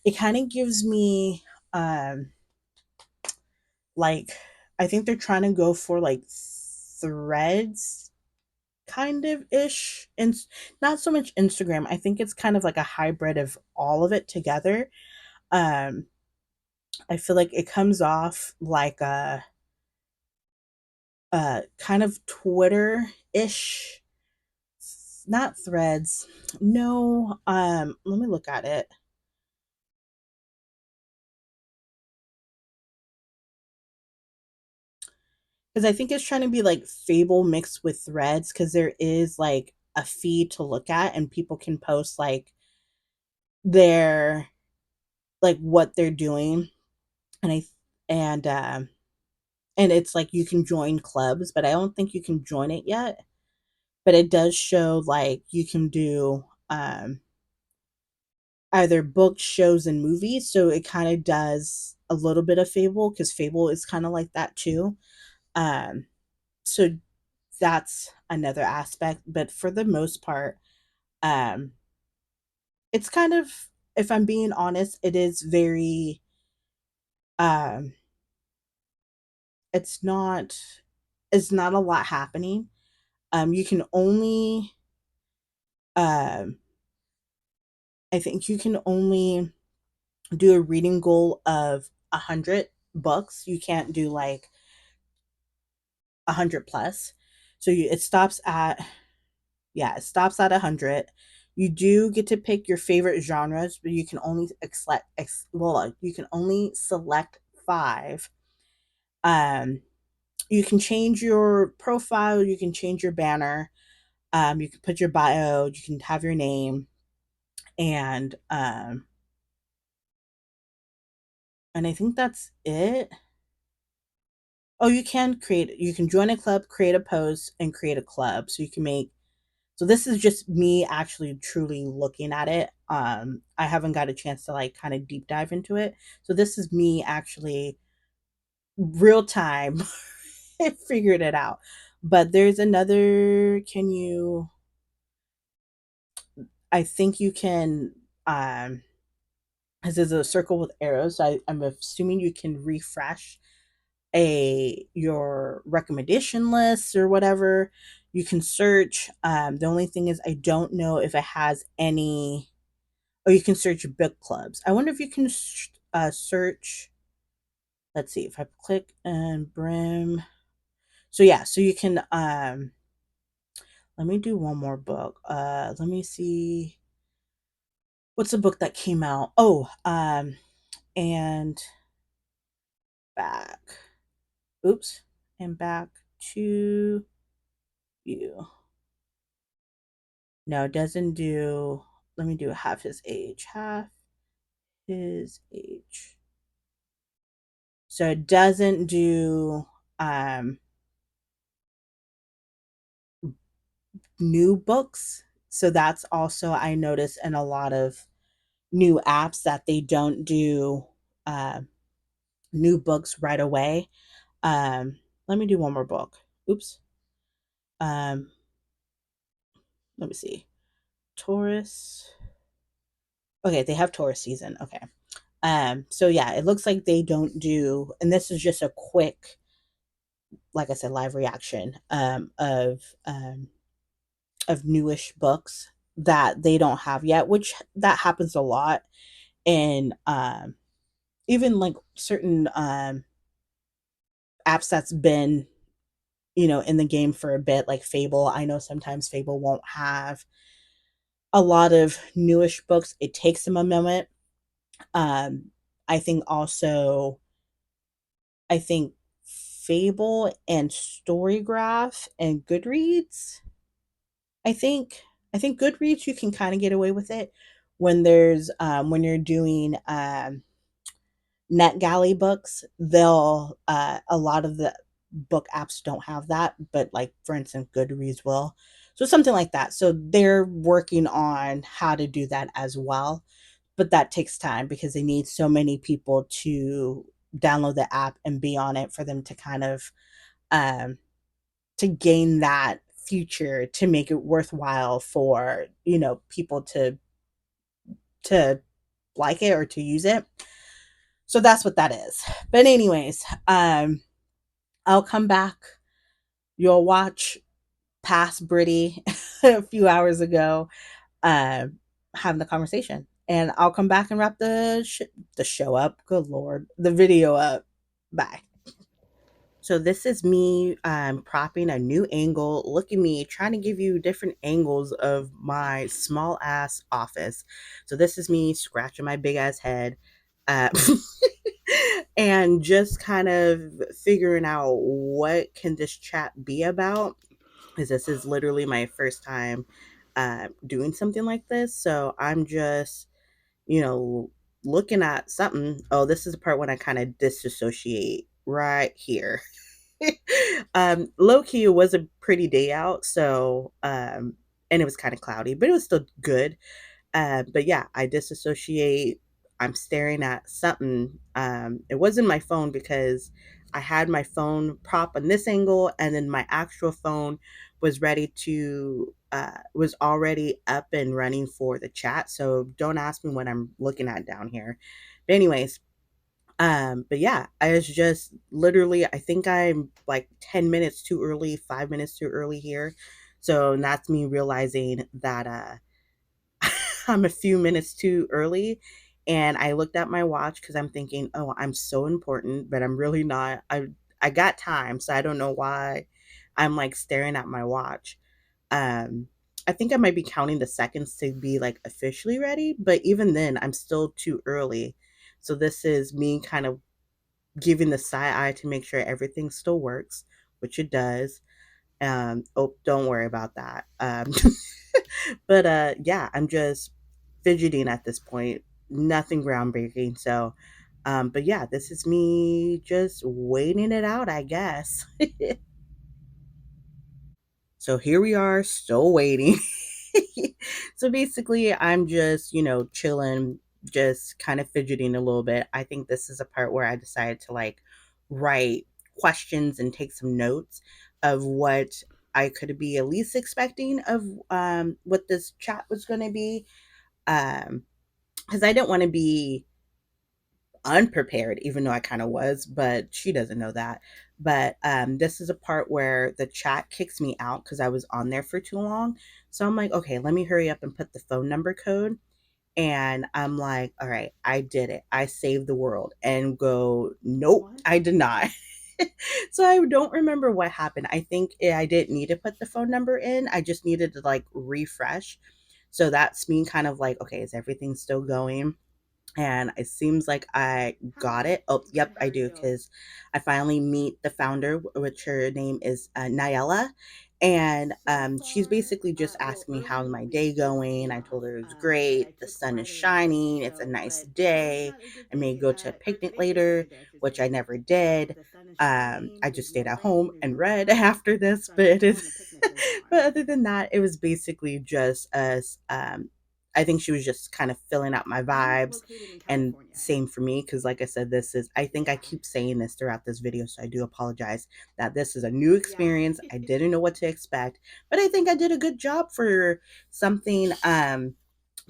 It kind of gives me um like, I think they're trying to go for like threads kind of ish, and not so much Instagram. I think it's kind of like a hybrid of all of it together. um I feel like it comes off like a kind of Twitter ish, not threads. No, let me look at it, because I think it's trying to be like Fable mixed with threads, because there is like a feed to look at and people can post like their, like what they're doing. And and it's like you can join clubs, but I don't think you can join it yet. But it does show like you can do either books, shows, and movies. So it kind of does a little bit of Fable, because Fable is kind of like that too. Um, so that's another aspect. But for the most part, um, it's kind of, if I'm being honest, it is very, um, it's not, it's not a lot happening. You can only, um, I think you can only do a reading goal of 100 books. You can't do like 100 plus. So it stops at, yeah, it stops at 100. You do get to pick your favorite genres, but you can only you can only select 5. Um, you can change your profile, you can change your banner, you can put your bio, you can have your name, and and I think that's it. Oh, you can join a club, create a post, and create a club. So you can make, so this is just me actually truly looking at it. I haven't got a chance to like kind of deep dive into it. So this is me actually real time figured it out. But there's another, can you, I think you can, this is a circle with arrows. So I'm assuming you can refresh a your recommendation list or whatever. You can search. The only thing is I don't know if it has any, or you can search book clubs. I wonder if you can search, let's see if I click and brim. So yeah, so you can let me do one more book. Let me see, what's the book that came out? Oh, and back. Oops. And back to you. No, it doesn't do, let me do half his age. Half his age. So it doesn't do new books. So that's also, I notice in a lot of new apps that they don't do uh, new books right away. Let me do one more book. Oops. Um, let me see. Taurus. Okay, they have Taurus season. Okay. So yeah, it looks like they don't do, and this is just a quick, like I said, live reaction of newish books that they don't have yet, which that happens a lot in even like certain apps that's been, in the game for a bit, like Fable. I know sometimes Fable won't have a lot of newish books. It takes them a moment. um I think also, I think Fable and StoryGraph and GoodReads, I think I think GoodReads you can kind of get away with it when there's when you're doing NetGalley books. They'll a lot of the book apps don't have that, but like for instance GoodReads will. So something like that. So they're working on how to do that as well, but that takes time because they need so many people to download the app and be on it for them to kind of um to gain that feature to make it worthwhile for, people to like it or to use it. So that's what that is. But anyways, I'll come back. You'll watch past Britty a few hours ago, um, having the conversation, and I'll come back and wrap the show up. Good lord, the video up. Bye. So this is me propping a new angle. Look at me trying to give you different angles of my small ass office. So this is me scratching my big ass head. Uh, and just kind of figuring out what can this chat be about, because this is literally my first time doing something like this. So I'm just, you know, looking at something. Oh, this is the part when I kind of disassociate right here. Low key, it was a pretty day out, so and it was kind of cloudy, but it was still good. But yeah, I disassociate. I'm staring at something. It wasn't my phone because I had my phone prop on this angle, and then my actual phone was ready to was already up and running for the chat. So don't ask me what I'm looking at down here. But anyways, but yeah, I was just literally, I think I'm like 10 minutes too early, 5 minutes too early here. So that's me realizing that I'm a few minutes too early. And I looked at my watch because I'm thinking, oh, I'm so important, but I'm really not. I got time, so I don't know why I'm like staring at my watch. Um, I think I might be counting the seconds to be like officially ready, but even then, I'm still too early. So this is me kind of giving the side eye to make sure everything still works, which it does. Oh, don't worry about that. But yeah, I'm just fidgeting at this point. Nothing groundbreaking. So, but yeah, this is me just waiting it out, I guess. So here we are, still waiting. So basically, I'm just, chilling, just kind of fidgeting a little bit. I think this is a part where I decided to like write questions and take some notes of what I could be at least expecting of what this chat was going to be. Because I didn't want to be unprepared, even though I kind of was, but she doesn't know that. But this is a part where the chat kicks me out because I was on there for too long. So I'm like, okay, let me hurry up and put the phone number code. And I'm like, all right, I did it. I saved the world. And go, nope, What? I did not. So I don't remember what happened. I think I didn't need to put the phone number in. I just needed to like refresh. So that's me kind of like, okay, is everything still going? And it seems like I got Hi, it. Oh, how yep, I are do, you? because I finally meet the founder, which her name is Nyella. And So she's far, basically just well, asking me how's earlier my we day did see going. I told enough her it was that I great. The took sun is Friday off from the shining. It's a show, nice but today is day. not a good I may day, go to a or picnic today is a later, good day, I should which say. I never did. The sun is shining, I there's just stayed no at home rain, there's and no read clouds, after this, so I but can't it go is. on a picnic later But on. other than that, it was basically just us. I think she was just kind of filling out my I'm vibes, located in and California. same for me, because like I said, this is, I think I Yeah, keep saying this throughout this video, so I do apologize that this is a new yeah. experience. I didn't know what to expect, but I think I did a good job for something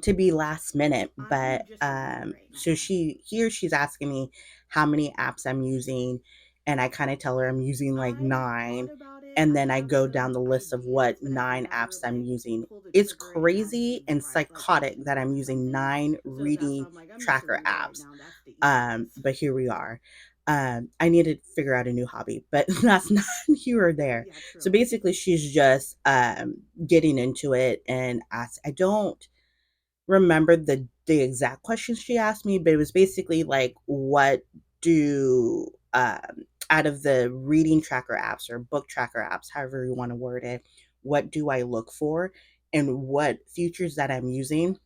to be last minute. I'm But just in a mood right so now. she's asking me how many apps I'm using, and I kind of tell her I'm using like I nine, thought about it. and I then I have go down some the list of what ideas, but I've 9 apps never I'm like using. pulled the It's trigger and actually crazy and tried to like put it psychotic that I'm into using something. 9 So that's why reading I'm like, I'm just in a tracker mood right apps. now. That's the easiest. But here we are. I need to figure out a new hobby, but that's not here or there. Yeah, So true. basically, she's just getting into it, and I don't remember the exact question she asked me, but it was basically like, what do out of the reading tracker apps or book tracker apps, however you want to word it, what do I look for, and what features that I'm using.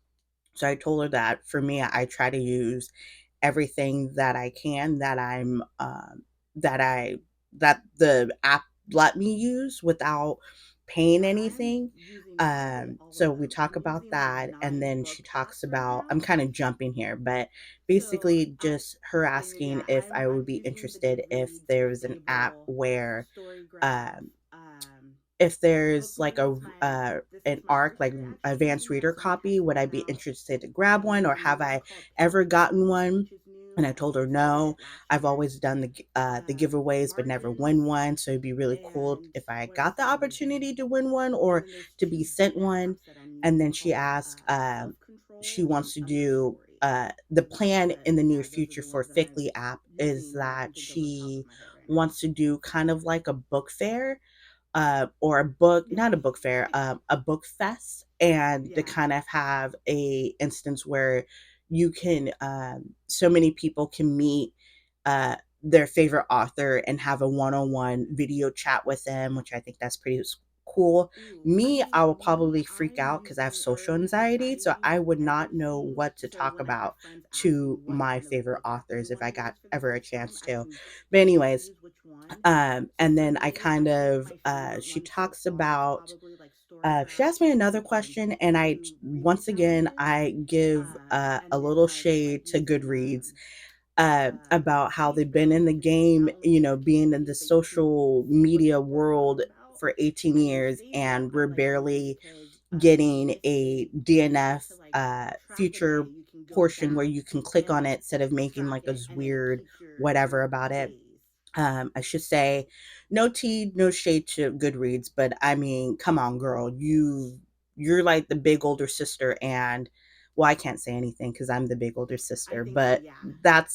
So I told her that for me, I try to use everything that I can, that I'm that I that the app let me use without paying I'm anything. using probably all of So we them. talk I'm about using the that, and nine then she book talks apps right about, I'm now. kind of jumping here, but So basically I just her asking yeah, if I would I'm be using the interested if GoodReads, there was an app Fable, where StoryGraph, um if there's like Bookmory a is this an is my ARC, first like reaction. We advanced have reader some copy, tests would I going be out. interested to grab one, or There's a have new book I called ever gotten Pagebound, one? which is And new. I I told think her we started no. it last I've year. always done the giveaways, but never win Margins, one. So it'd be really cool and if I what else got the am I using? opportunity to win one And or then there's to be two sent beta one. apps that I'm And using then she called asked, Self she Control and wants to do Understory. the plan in the near Those are future the for ones that I'm Phictly app is using that I that can think of off the top of she my head right now. wants to do kind of like a book fair, or a book, Yeah. not a book fair, a book fest, and to Yeah. kind of have a instance where you can, so many people can meet their favorite author and have a one-on-one video chat with them, which I think that's pretty cool. Ooh, I Me, mean, I will me, probably freak I'm out because I have using social or the chat anxiety, so I APs for would not know everything. what to So talk when I have about friends ask me to what my kind of favorite book app do you authors if want I to got use for the ever a first time, chance I to. can But pick and anyways, choose which one. So and for then I me, kind I think of, my favorite she one so talks far is about, probably like she StoryGraph asked me because another it's like question, and I two really once again talented. I give a And then little like I like shade to using Goodreads, about how they've been in Pagebound the because it's game, not only just a being in community, the but you can social see what media people are talking world about. for 18 And then years, Fable, and I we're like using barely because getting it's a easy DNF to like keep track of future it. You can go portion where back you can click on it and instead of making track like a it, and then it weird keeps whatever your about it. days. I should say, no tea, no shade to Goodreads, but I mean, come on, girl, you're like the big older sister, and well, I can't say anything because I'm the big older I sister, think so, but yeah.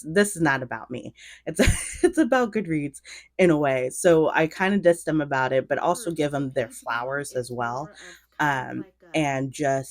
this is not about me. It's it's about Goodreads in a way. So I kind of diss them about it, but also give For them their Pagebound, flowers as it's well, more of kind of like and it's like a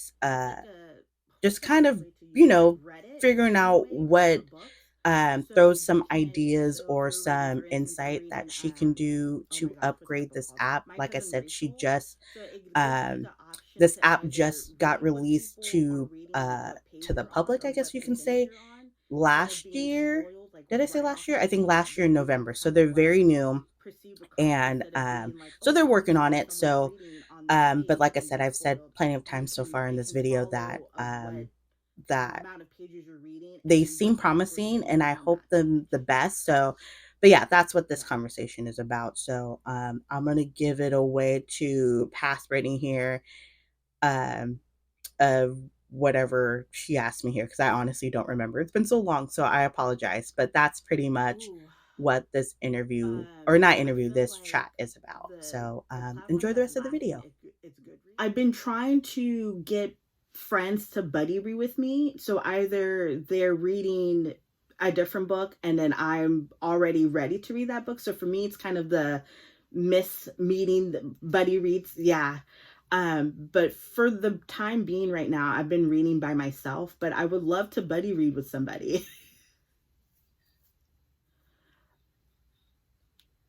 just what's the kind best of, way to use it? Like Reddit figuring in a out way, but for what, books. throws So you some can, ideas so if or you're reading, some for instance, I'm insight reading that she can do oh my to gosh, what's that upgrade book this called? app. My Like I Cousin said, she Rachel. just, So it gives you um, the option this to app either just got read what released people are to, reading, like what page to the you're on public, or I guess what you can percentage say, you're on, instead of last being year. spoiled like Did I say right last off year? the I think bat. last year You in can get November. So kind of they're very like new. perceive a copy And instead of being like, so oh, they're I working already on know it. someone's So, reading on this but page like I and said, get I've said spoiled. plenty of You times so can far in it this can video that, follow of what the that amount of pages you're reading they and seem what book or promising, and series I you're on hope that them page. the best. So, but yeah, that's what this Yeah. conversation is about. So, I'm gonna give it away to pass rating here, um, of whatever she asked me here, because I honestly don't remember. It's been so long, so I apologize. But that's pretty much Ooh. what this interview, or not I interview, feel this like chat is about. the So, the platform enjoy the that's rest of the lacking video. it's Goodreads. I've been trying to get friends to buddy read with me. So either they're reading a different book and then I'm already ready to read that book. So for me, it's kind of the miss meeting the buddy reads. Yeah. But for the time being right now, I've been reading by myself, but I would love to buddy read with somebody.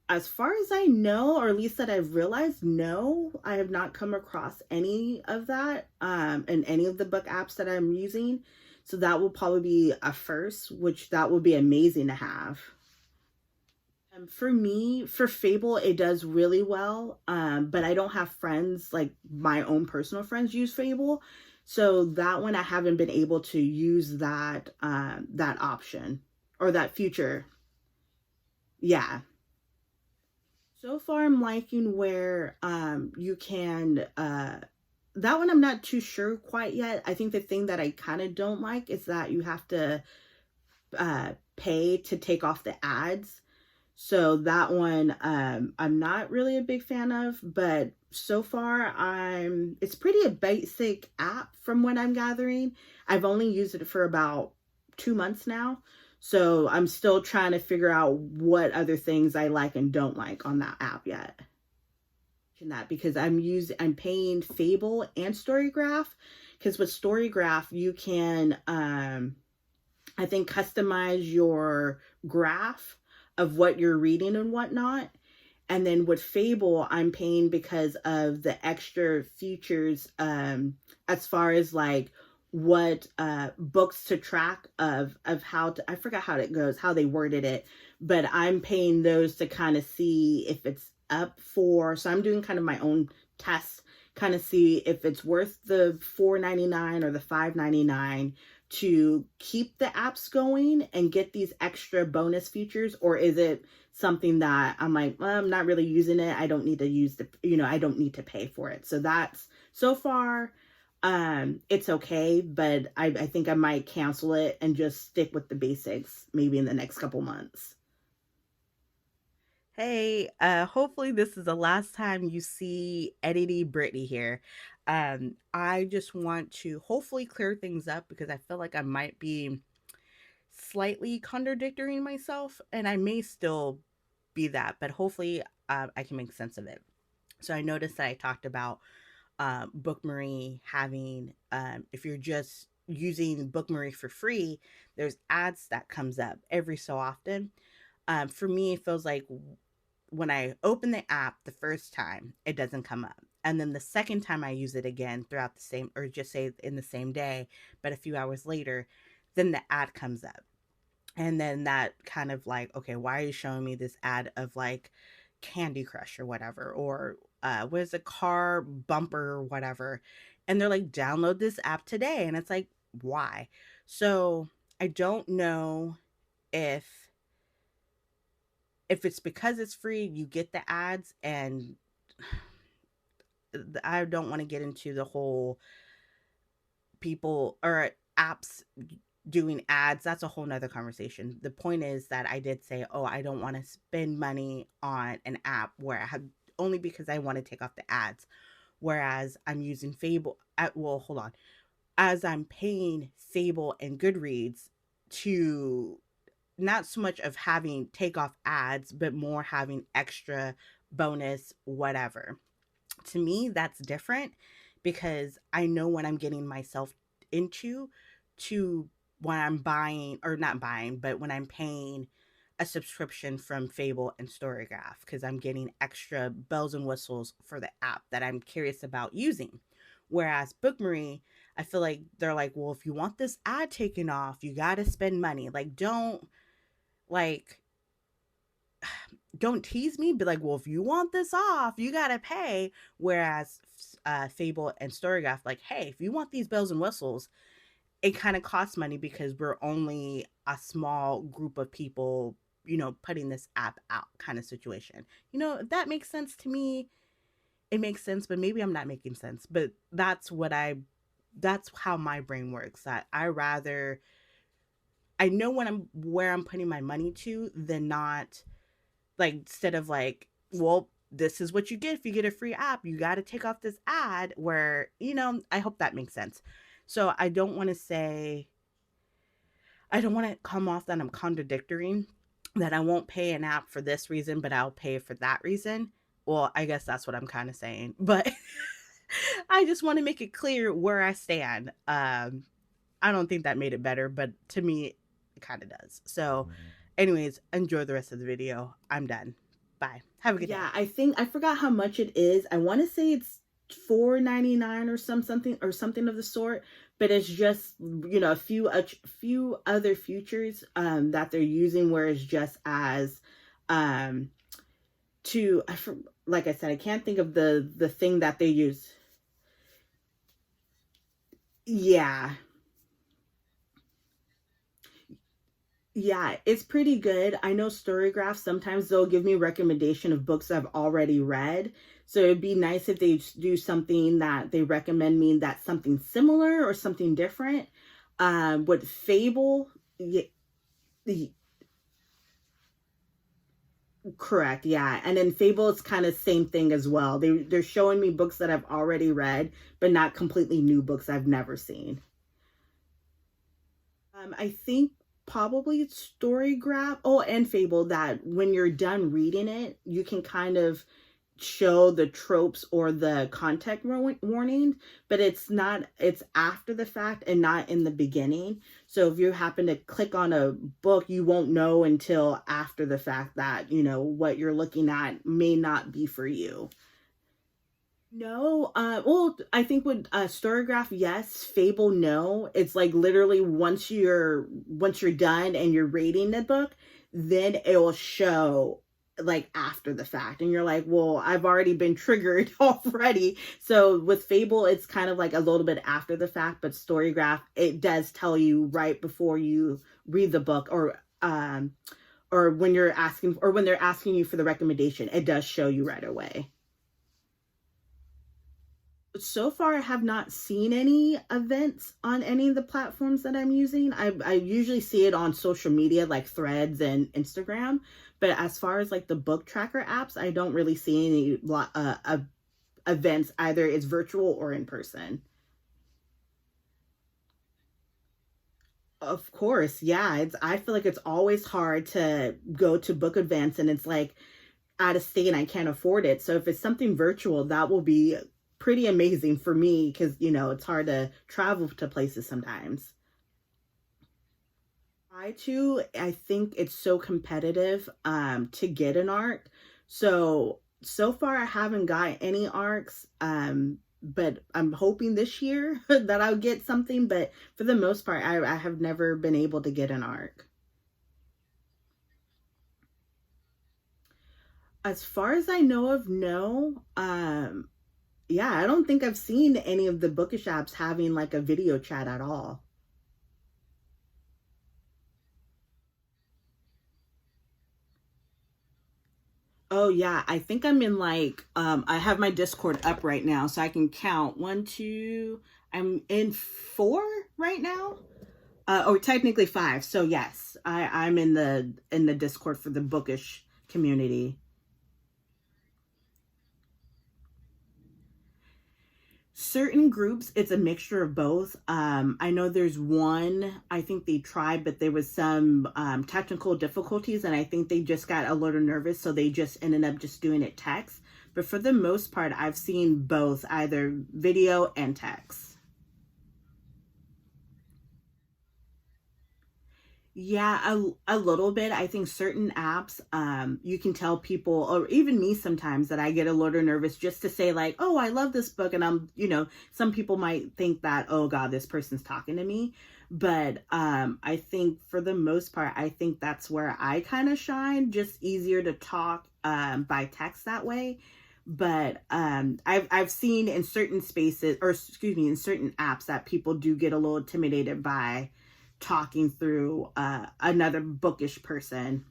As far as I know, or at least that I've realized, no, I have not come across any of that in any of the book apps that I'm using. So that will probably be a first, which that would be amazing to have. For me, for Fable, it does really well, but I don't have friends like my own personal friends use Fable, so that one I haven't been able to use that option or that future. Yeah. So far, I'm liking where you can. That one I'm not too sure quite yet. I think the thing that I kind of don't like is that you have to pay to take off the ads. So that one I'm not really a big fan of, but so far it's pretty a basic app from what I'm gathering. I've only used it for about 2 months now. So I'm still trying to figure out what other things I like and don't like on that app yet. That because I'm paying Fable and StoryGraph, because with StoryGraph you can I think customize your graph of what you're reading and whatnot. And then with Fable, I'm paying because of the extra features, as far as like what books to track of how to, I forgot how it goes, how they worded it, but I'm paying those to kind of see if it's up for. So I'm doing kind of my own tests, kind of see if it's worth the $4.99 or the $5.99 to keep the apps going and get these extra bonus features, or is it something that I'm like, well, I'm not really using it, I don't need to use the, I don't need to pay for it. So that's, so far, it's okay, but I think I might cancel it and just stick with the basics maybe in the next couple months. Hey, hopefully this is the last time you see Editing Brittany here. I just want to hopefully clear things up because I feel like I might be slightly contradicting myself, and I may still be that, but hopefully I can make sense of it. So I noticed that I talked about Bookmory having, if you're just using Bookmory for free, there's ads that comes up every so often. For me, it feels like when I open the app the first time, it doesn't come up. And then the second time I use it again throughout the same, or just say in the same day, but a few hours later, then the ad comes up. And then that kind of like, okay, why are you showing me this ad of like Candy Crush or whatever, or what is a car bumper or whatever? And they're like, download this app today. And it's like, why? So I don't know if it's because it's free, you get the ads, and I don't want to get into the whole people or apps doing ads. That's a whole nother conversation. The point is that I did say, oh, I don't want to spend money on an app where I have, only because I want to take off the ads. Whereas I'm using Fable at, well, hold on. As I'm paying Fable and GoodReads to not so much of having take off ads, but more having extra bonus, whatever. To me, that's different because I know what I'm getting myself into, to when I'm buying, or not buying, but when I'm paying a subscription from Fable and StoryGraph, because I'm getting extra bells and whistles for the app that I'm curious about using. Whereas Bookmory, I feel like they're like, well, if you want this ad taken off, you got to spend money. Like, like don't tease me, but like, well, if you want this off, you gotta pay. Whereas Fable and Storygraph, like, hey, if you want these bells and whistles, it kind of costs money because we're only a small group of people, putting this app out, kind of situation. If that makes sense to me, it makes sense, but maybe I'm not making sense. But that's how my brain works. That I rather, I know when I'm where I'm putting my money to than not, like, instead of like, well, this is what you get if you get a free app, you got to take off this ad, where, I hope that makes sense. So I don't want to say, I don't want to come off that I'm contradicting, that I won't pay an app for this reason but I'll pay for that reason. Well, I guess that's what I'm kind of saying, but I just want to make it clear where I stand. I don't think that made it better, but to me, it kind of does. So, anyways, enjoy the rest of the video. I'm done. Bye. Have a good day. Yeah, I think I forgot how much it is. I want to say it's 4.99 or something of the sort, but it's just, a few other features that they're using, where it's just as um to like I said, I can't think of the thing that they use. Yeah. Yeah, it's pretty good. I know StoryGraph, sometimes they'll give me recommendation of books I've already read. So it'd be nice if they do something that they recommend me, that's something similar or something different. With Fable, yeah, correct, yeah. And then Fable is kind of same thing as well. They're showing me books that I've already read, but not completely new books I've never seen. I think probably StoryGraph. Oh, and Fable, that when you're done reading it, you can kind of show the tropes or the content warning, but it's after the fact and not in the beginning. So if you happen to click on a book, you won't know until after the fact that, what you're looking at may not be for you. No, well, I think with StoryGraph, yes. Fable, no. It's like literally once you're done and you're rating the book, then it will show. like after the fact, and you're like, well, I've already been triggered already. So with Fable, it's kind of like a little bit after the fact, but StoryGraph, it does tell you right before you read the book, or when you're asking, or when they're asking you for the recommendation, it does show you right away. So far, I have not seen any events on any of the platforms that I'm using. I usually see it on social media like Threads and Instagram, but as far as like the book tracker apps, I don't really see any events, either it's virtual or in person. Of course, yeah. I feel like it's always hard to go to book events, and it's like out of state and I can't afford it. So if it's something virtual, that will be pretty amazing for me, because it's hard to travel to places sometimes. I think it's so competitive to get an arc. So far I haven't got any arcs. But I'm hoping this year that I'll get something. But for the most part, I have never been able to get an arc. As far as I know of, no. Yeah, I don't think I've seen any of the bookish apps having like a video chat at all. Oh yeah, I think I'm in like I have my Discord up right now, so I can count one, two. I'm in four right now. Or technically five. So yes, I'm in the Discord for the bookish community. Certain groups, it's a mixture of both. I know there's one, I think they tried, but there was some technical difficulties, and I think they just got a little nervous, so they just ended up just doing it text. But for the most part, I've seen both, either video and text. Yeah, a little bit. I think certain apps, you can tell people, or even me sometimes, that I get a little nervous just to say, like, oh, I love this book. And some people might think that, oh, God, this person's talking to me. But I think for the most part, I think that's where I kind of shine, just easier to talk by text that way. But I've seen in certain spaces, or excuse me, in certain apps, that people do get a little intimidated by talking through another bookish person.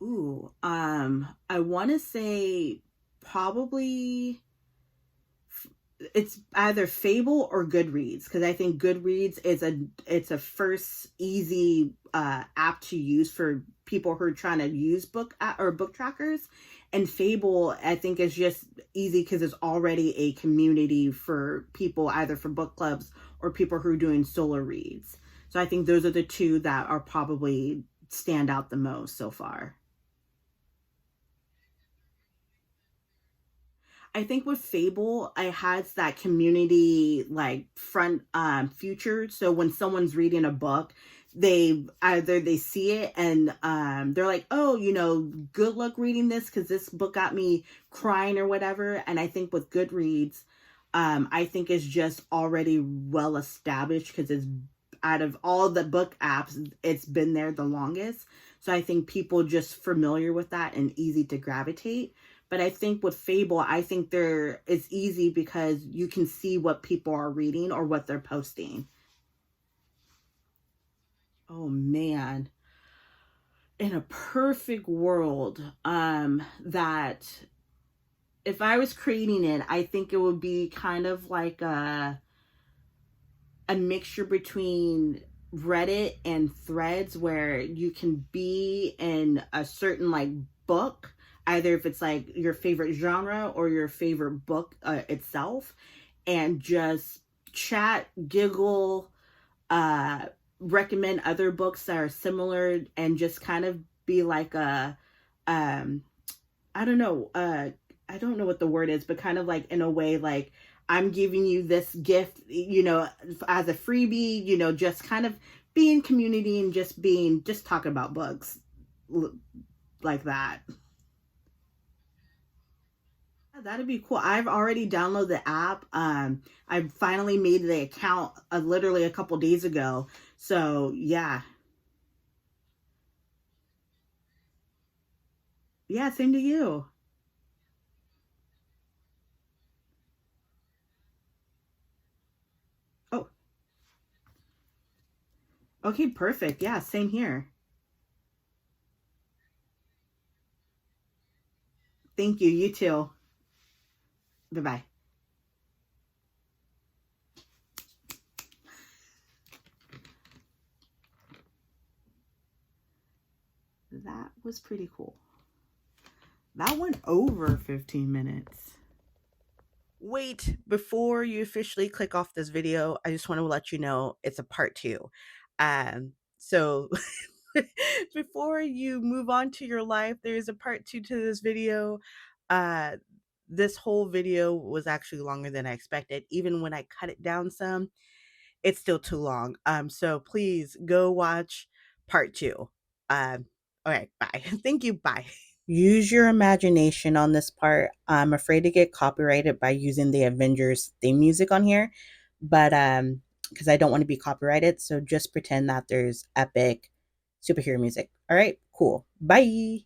Ooh, I want to say probably it's either Fable or GoodReads, because I think GoodReads is a first easy app to use for people who are trying to use book trackers, and Fable I think is just easy because it's already a community for people, either for book clubs or people who are doing solo reads. So I think those are the two that are probably stand out the most so far. I think with Fable, it has that community like front future. So when someone's reading a book, they see it, and they're like, oh, good luck reading this because this book got me crying or whatever. And I think with Goodreads, I think it's just already well established because it's out of all the book apps, it's been there the longest. So I think people just familiar with that and easy to gravitate. But I think with Fable, I think it's easy because you can see what people are reading or what they're posting. Oh man. In a perfect world, that if I was creating it, I think it would be kind of like a mixture between Reddit and Threads, where you can be in a certain like book, either if it's like your favorite genre or your favorite book itself, and just chat, giggle, uh, recommend other books that are similar, and just kind of be like um, I don't know, I don't know what the word is, but kind of like in a way like I'm giving you this gift, as a freebie, just kind of being community and just talking about books like that. Yeah, that'd be cool. I've already downloaded the app. I finally made the account literally a couple days ago. So yeah. Yeah, same to you. Oh, okay, perfect. Yeah, same here. Thank you. You too. Bye bye. That was pretty cool. That went over 15 minutes. Wait, before you officially click off this video, I just want to let you know it's a part two. So before you move on to your life, there is a part two to this video. Uh, this whole video was actually longer than I expected. Even when I cut it down some, it's still too long. So please go watch part two. All right, bye. Thank you. Bye. Use your imagination on this part. I'm afraid to get copyrighted by using the Avengers theme music on here, but because I don't want to be copyrighted, so just pretend that there's epic superhero music. All right, cool. Bye.